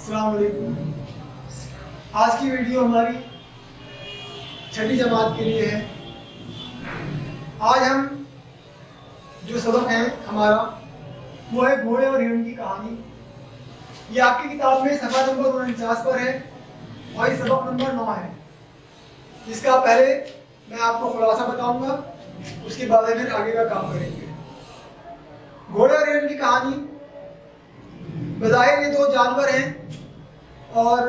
अस्सलाम वालेकुम। आज की वीडियो हमारी छठी जमात के लिए है। आज हम जो सबक है हमारा वो है घोड़े और हिरण की कहानी। ये आपकी किताब में सफ़ा नंबर 49 पर है और ये सबक नंबर 9 है, जिसका पहले मैं आपको खुलासा बताऊंगा, उसके बाद फिर आगे का काम करेंगे। घोड़े और हिरण की कहानी, बज़ाहिर ये दो जानवर हैं और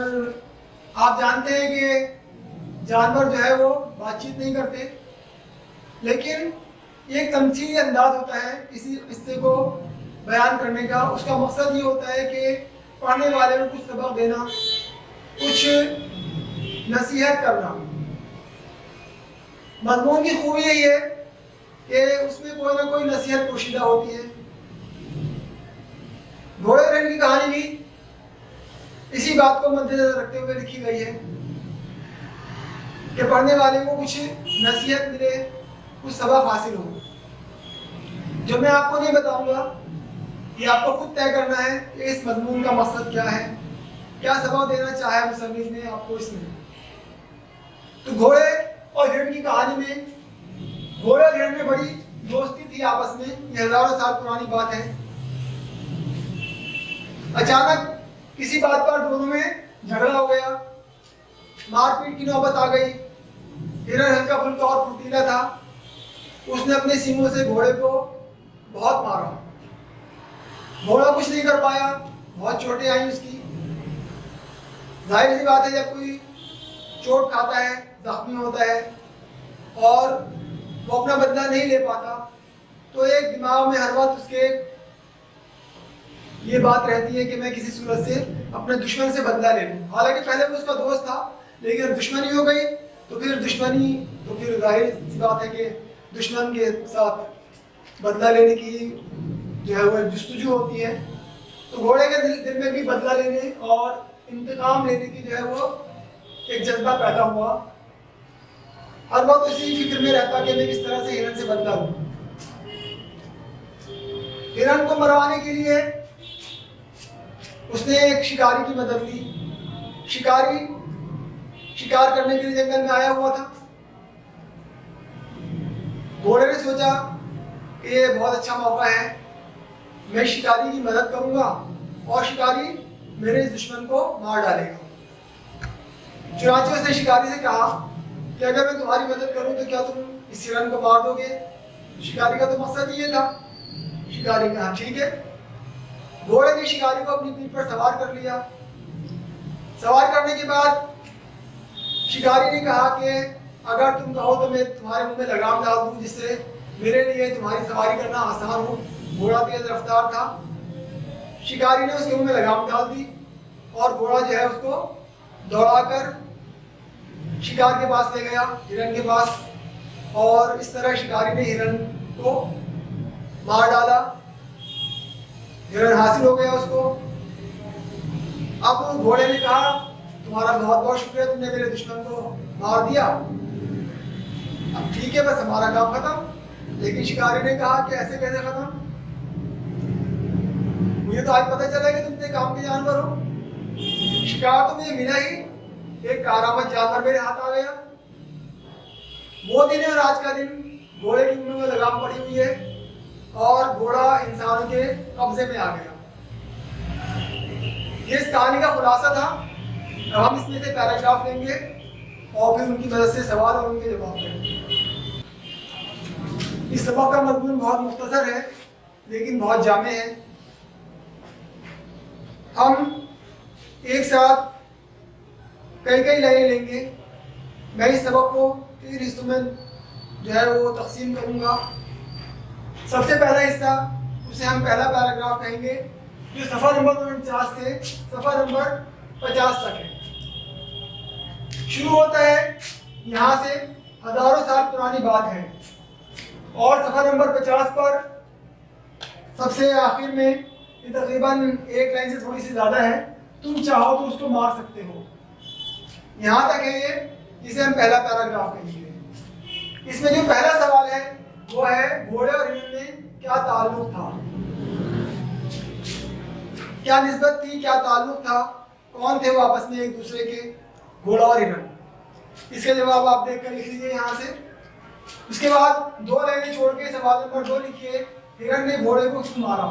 आप जानते हैं कि जानवर जो है वो बातचीत नहीं करते, लेकिन एक तमसीली अंदाज होता है किसी किस्से को बयान करने का। उसका मकसद ये होता है कि पढ़ने वाले को कुछ सबक देना, कुछ नसीहत करना। मज़मून की खूबी यही है कि उसमें कोई ना कोई नसीहत पोशीदा होती है। घोड़े और हिरण की कहानी भी इसी बात को मद्देनजर रखते हुए लिखी गई है कि पढ़ने वाले को कुछ नसीहत मिले, कुछ सबक हासिल हो। जो मैं आपको नहीं बताऊंगा, ये आपको खुद तय करना है कि इस मजमून का मकसद क्या है, क्या सबक देना चाहा है मुसन्निफ ने आपको इसमें। तो घोड़े और हिरण की कहानी में, घोड़े और हिरण में बड़ी दोस्ती थी आपस में। ये हजारों साल पुरानी बात है। अचानक किसी बात पर दोनों में झगड़ा हो गया, मारपीट की नौबत आ गई। हिरण हल्का फुल्का और फुर्तीला था, उसने अपने सींगों से घोड़े को बहुत मारा। घोड़ा कुछ नहीं कर पाया, बहुत चोटें आई उसकी। जाहिर सी बात है, जब कोई चोट खाता है, जख्मी होता है और वो अपना बदला नहीं ले पाता, तो एक दिमाग में हर वक्त उसके ये बात रहती है कि मैं किसी सूरत से अपने दुश्मन से बदला ले लूं। हालांकि पहले वो उसका दोस्त था, लेकिन जब दुश्मनी हो गई तो फिर जाहिर सी बात है कि दुश्मन के साथ बदला लेने की जो है वो जुस्तजू होती है। तो घोड़े के दिल में भी बदला लेने और इंतकाम लेने की जो है वो एक जज्बा पैदा हुआ। हर वक्त इसी फिक्र में रहता कि मैं किस तरह से हिरण से बदला लूं। हिरण को मरवाने के लिए उसने एक शिकारी की मदद ली। शिकारी शिकार करने के लिए जंगल में आया हुआ था। घोड़े ने सोचा कि ये बहुत अच्छा मौका है, मैं शिकारी की मदद करूंगा और शिकारी मेरे इस दुश्मन को मार डालेगा। चुनांचे उसने शिकारी से कहा कि अगर मैं तुम्हारी मदद करूं तो क्या तुम इस हिरण को मार दोगे? शिकारी का तो मकसद ये था। शिकारी कहा ठीक है। घोड़े ने शिकारी को अपनी पीठ पर सवार कर लिया। सवार करने के बाद शिकारी ने कहा कि अगर तुम कहो तो मैं तुम्हारे मुंह में लगाम डाल दूं, जिससे मेरे लिए तुम्हारी सवारी करना आसान हो। घोड़ा तेज रफ्तार था। शिकारी ने उसके मुंह में लगाम डाल दी और घोड़ा जो है उसको दौड़ाकर शिकार के पास ले गया, हिरण के पास। और इस तरह शिकारी ने हिरण को मार डाला। हिरण हासिल हो गया उसको। अब घोड़े ने कहा तुम्हारा बहुत बहुत शुक्रिया, तुमने मेरे दुश्मन को मार दिया, अब ठीक है, बस हमारा काम खत्म। लेकिन शिकारी ने कहा कि ऐसे कैसे खत्म? मुझे तो आज पता चला कि तुम इतने काम के जानवर हो। शिकार तो मुझे मिला ही, एक कारामद जानवर मेरे हाथ आ गया। वो दिन है और आज का दिन। घोड़े की मुंह में लगाम पड़ी हुई है और घोड़ा इंसानों के कब्जे में आ गया। ये इस कहानी का खुलासा था। अब हम इसमें से पैराग्राफ लेंगे और फिर उनकी मदद से सवाल और उनके जवाब करेंगे। इस सबक का मज़मून बहुत मुख्तसर है लेकिन बहुत जामे है। हम एक साथ कई कई लाइनें लेंगे। मैं इस सबक को 3 हिस्सों में जो है वो तकसीम करूँगा। सबसे पहला हिस्सा, उसे हम पहला पैराग्राफ कहेंगे, जो सफ़ा नंबर 49 से सफ़ा नंबर 50 तक है। शुरू होता है यहाँ से, हजारों साल पुरानी बात है, और सफ़ा नंबर 50 पर सबसे आखिर में, ये तकरीबन एक लाइन से थोड़ी सी ज़्यादा है, तुम चाहो तो उसको मार सकते हो। यहाँ तक है ये, जिसे हम पहला पैराग्राफ कहेंगे। इसमें जो पहला सवाल है वो है घोड़े और हिरण में क्या ताल्लुक था, क्या निस्बत थी, क्या ताल्लुक था, कौन थे वो आपस में एक दूसरे के? घोड़ा और हिरण। इसका जवाब आप देख कर लिख लीजिए यहाँ से। उसके बाद 2 लाइनें छोड़ के सवाल नंबर 2 लिखिए, हिरण ने घोड़े को क्यों मारा?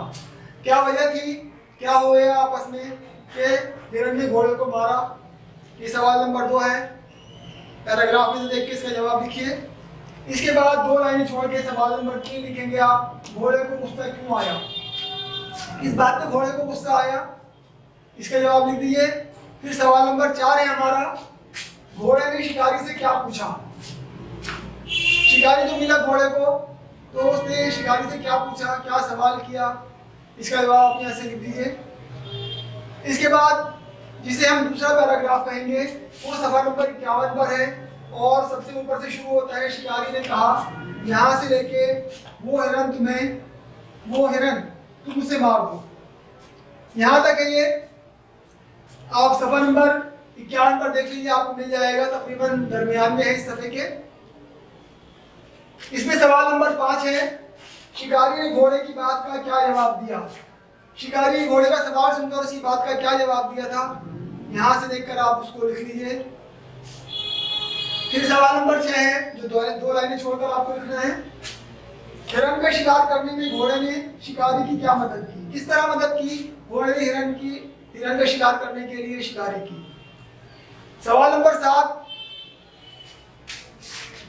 क्या वजह थी, क्या हो गया आपस में कि हिरण ने घोड़े को मारा? ये सवाल नंबर 2 है। पैराग्राफ में से देख के इसका जवाब लिखिए। इसके बाद 2 लाइनें छोड़ के सवाल नंबर 3 लिखेंगे आप, घोड़े को गुस्सा क्यों आया? किस बात पे घोड़े को गुस्सा आया? इसका जवाब लिख दीजिए। फिर सवाल नंबर 4 है हमारा, घोड़े ने शिकारी से क्या पूछा? शिकारी जो मिला घोड़े को, तो उसने शिकारी से क्या पूछा, क्या सवाल किया? इसका जवाब आप यहाँ से लिख दीजिए। इसके बाद जिसे हम दूसरा पैराग्राफ कहेंगे वो सफा नंबर 51 पर है और सबसे ऊपर से शुरू होता है। शिकारी ने कहा, यहाँ से लेके वो हिरन तुम उसे मार दो, यहाँ तक है ये। आप सफा नंबर 51 पर देख लीजिए, आपको मिल जाएगा, तकरीबन दरमियान में है इस सफे के। इसमें सवाल नंबर 5 है, शिकारी ने घोड़े की बात का क्या जवाब दिया? शिकारी ने घोड़े का सवाल सुनकर उसकी बात का क्या जवाब दिया था? यहाँ से देखकर आप उसको लिख लीजिए। फिर सवाल नंबर 6 है, जो 2 लाइनें छोड़कर आपको लिखना है, हिरण का शिकार करने में घोड़े ने शिकारी की क्या मदद की? किस तरह मदद की घोड़े ने हिरण का शिकार करने के लिए शिकारी की? सवाल नंबर 7,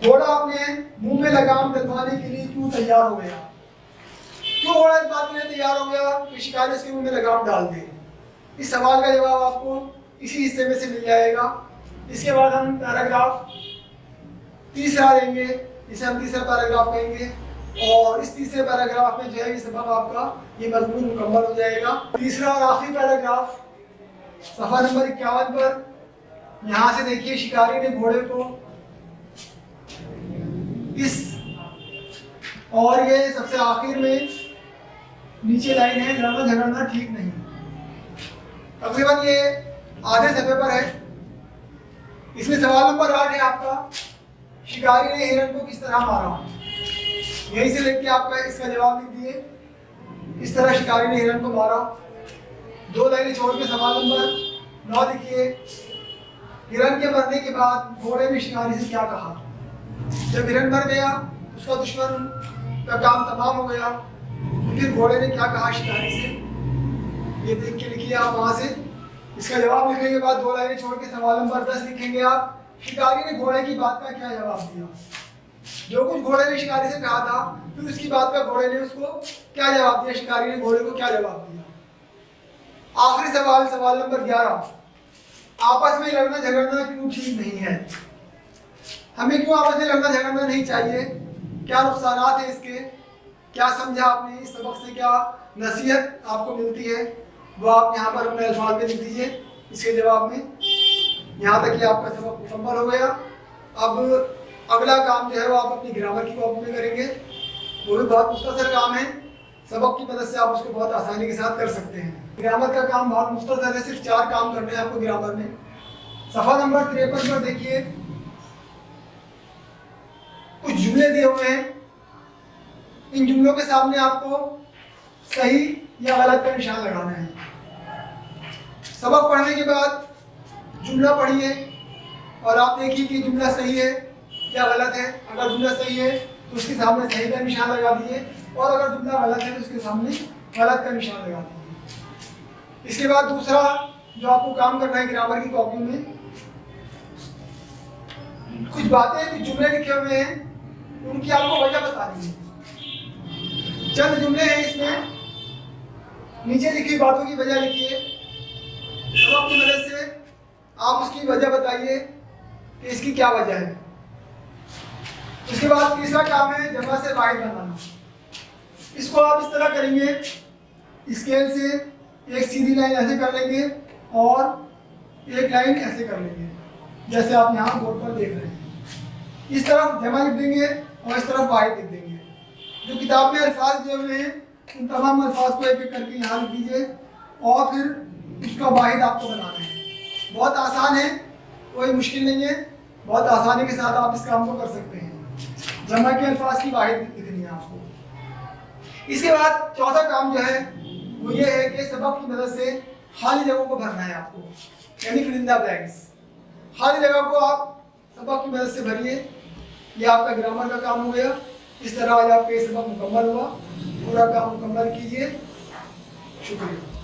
घोड़ा अपने मुंह में लगाम डलवाने के लिए क्यों तैयार हो गया? क्यों घोड़ा इस बात के लिए तैयार हो गया कि शिकारी उसके मुंह में लगाम डाल दे? इस सवाल का जवाब आपको इसी हिस्से में से मिल जाएगा। इसके बाद हम पैराग्राफ तीसरा लेंगे, इसे हम तीसरा पैराग्राफ कहेंगे, और इस तीसरे पैराग्राफ में जो है ये सबक आपका ये मजमून मुकम्मल हो जाएगा। तीसरा और आखिरी पैराग्राफ सफा नंबर 51 पर, यहाँ से देखिए, शिकारी ने घोड़े को इस, और ये सबसे आखिर में नीचे लाइन है, लड़ना झगड़ना ठीक नहीं। तकरीबन ये आधे सफे पर है। इसमें सवाल नंबर 8 है आपका, शिकारी ने हिरण को किस तरह मारा? यहीं से लेके आपका इसका जवाब लिख दिए, किस तरह शिकारी ने हिरण को मारा। 2 लाइनें छोड़ के सवाल नंबर 9 लिखिए, हिरण के मरने के बाद घोड़े ने शिकारी से क्या कहा? जब हिरण मर गया, उसका दुश्मन का काम तमाम हो गया, फिर घोड़े ने क्या कहा शिकारी से? ये देख के लिखिए आप वहां से। इसका जवाब लिखने के बाद 2 लाइनें छोड़ के सवाल नंबर 10 लिखेंगे आप, शिकारी ने घोड़े की बात का क्या जवाब दिया? जो कुछ घोड़े ने शिकारी से कहा था, फिर उसकी बात का घोड़े ने उसको क्या जवाब दिया? शिकारी ने घोड़े को क्या जवाब दिया? आखिरी सवाल, सवाल नंबर 11, आपस में लड़ना झगड़ना क्यों ठीक नहीं है? हमें क्यों आपस में लड़ना झगड़ना नहीं चाहिए? क्या नुकसानात है इसके? क्या समझा आपने इस सबक से? क्या नसीहत आपको मिलती है? वो आप यहाँ पर अपने अल्फाज में लिख दीजिए इसके जवाब में। यहाँ तक कि आपका सबक मुकम्मल हो गया। अब अगला काम जो है वो आप अपनी ग्रामर की कॉपी में करेंगे। वो भी बहुत मुख्तसर काम है, सबक की मदद से आप उसको बहुत आसानी के साथ कर सकते हैं। ग्रामर का काम बहुत मुख्तसर है, सिर्फ 4 काम करने हैं आपको ग्रामर में। सफ़ा नंबर 53 पर देखिए, कुछ जुमले दिए हुए हैं। इन जुमलों के सामने आपको सही या गलत का निशान लगाना है। सबक पढ़ने के बाद जुमला पढ़िए और आप देखिए कि जुमला सही है या गलत है। अगर जुमला सही है तो उसके सामने सही का निशान लगा दीजिए, और अगर जुमला गलत है तो उसके सामने गलत का निशान लगा दीजिए। इसके बाद दूसरा जो आपको काम करना है ग्रामर की कॉपी में, कुछ बातें, कुछ जुमले लिखे हुए हैं, उनकी आपको वजह बतानी है। चंद जुमले हैं इसमें, नीचे लिखी बातों की वजह लिखिए। सबक की मदद से आप उसकी वजह बताइए कि इसकी क्या वजह है। उसके बाद तीसरा काम है जमा से वाहिद बनाना। इसको आप इस तरह करेंगे, स्केल से एक सीधी लाइन ऐसे कर लेंगे और एक लाइन ऐसे कर लेंगे, जैसे आप यहाँ बोर्ड पर देख रहे हैं। इस तरफ जमा लिख देंगे और इस तरफ वाहिद लिख देंगे। जो किताब में अल्फाज दिए हुए हैं उन तमाम अल्फाज को एक एक करके यहाँ लिख दीजिए और फिर उसका वाहिद आपको बनाना है। बहुत आसान है, कोई मुश्किल नहीं है, बहुत आसानी के साथ आप इस काम को कर सकते हैं। जमा के अल्फाज की वाहिद लिखनी है आपको। इसके बाद चौथा काम जो है वो ये है कि सबक की मदद से खाली जगहों को भरना है आपको, यानी फिल इन द ब्लैंक्स। खाली जगह को आप सबक की मदद से भरिए। ये आपका ग्रामर का काम हो गया। इस तरह आज आपका ये सबक मुकम्मल हुआ। पूरा काम मुकम्मल कीजिए। शुक्रिया।